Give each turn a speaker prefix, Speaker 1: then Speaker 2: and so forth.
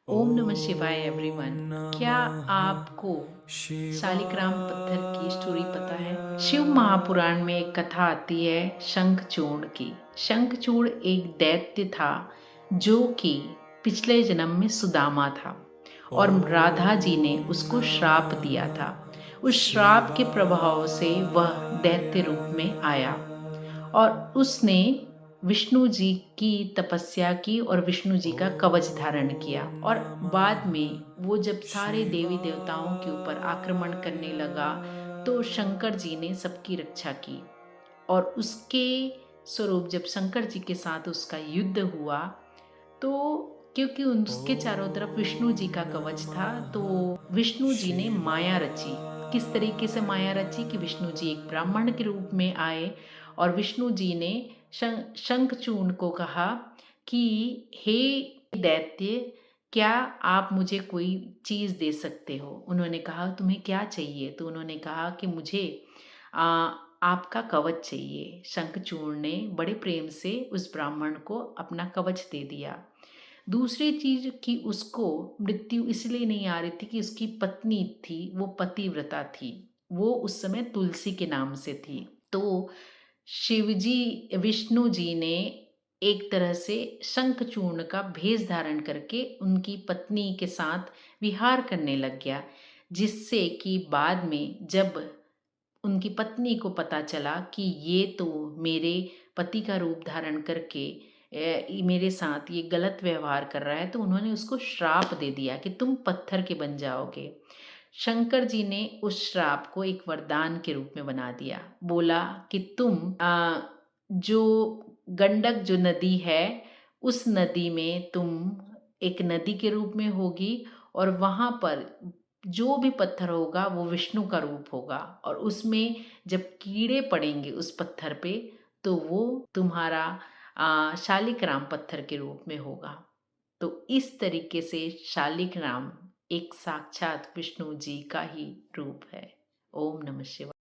Speaker 1: ओम नमः शिवाय एवरीवन। क्या आपको शालिग्राम पत्थर की स्टोरी पता है? शिव महापुराण में एक कथा आती है शंखचूड़ की। शंखचूड़ एक दैत्य था जो कि पिछले जन्म में सुदामा था और राधा जी ने उसको श्राप दिया था। उस श्राप के प्रभाव से वह दैत्य रूप में आया और उसने विष्णु जी की तपस्या की और विष्णु जी का कवच धारण किया। और बाद में वो जब सारे देवी देवताओं के ऊपर आक्रमण करने लगा तो शंकर जी ने सबकी रक्षा की। और उसके स्वरूप जब शंकर जी के साथ उसका युद्ध हुआ तो क्योंकि उसके चारों तरफ विष्णु जी का कवच था तो विष्णु जी ने माया रची। किस तरीके से माया रची कि विष्णु जी एक ब्राह्मण के रूप में आए और विष्णु जी ने शंखचूड़ को कहा कि हे दैत्य, क्या आप मुझे कोई चीज दे सकते हो? उन्होंने कहा तुम्हें क्या चाहिए? तो उन्होंने कहा कि मुझे आ, आपका कवच चाहिए। शंखचूड़ ने बड़े प्रेम से उस ब्राह्मण को अपना कवच दे दिया। दूसरी चीज कि उसको मृत्यु इसलिए नहीं आ रही थी कि उसकी पत्नी थी, वो पतिव्रता थी, वो उस समय तुलसी के नाम से थी। तो शिवजी विष्णु जी ने एक तरह से शंखचूर्ण का भेष धारण करके उनकी पत्नी के साथ विहार करने लग गया, जिससे कि बाद में जब उनकी पत्नी को पता चला कि ये तो मेरे पति का रूप धारण करके मेरे साथ ये गलत व्यवहार कर रहा है, तो उन्होंने उसको श्राप दे दिया कि तुम पत्थर के बन जाओगे। शंकर जी ने उस श्राप को एक वरदान के रूप में बना दिया। बोला कि तुम जो गंडक जो नदी है उस नदी में तुम एक नदी के रूप में होगी और वहां पर जो भी पत्थर होगा वो विष्णु का रूप होगा और उसमें जब कीड़े पड़ेंगे उस पत्थर पे तो वो तुम्हारा शालिग्राम पत्थर के रूप में होगा। तो इस तरीके से शालिग्राम एक साक्षात विष्णु जी का ही रूप है। ओम नमः शिवाय।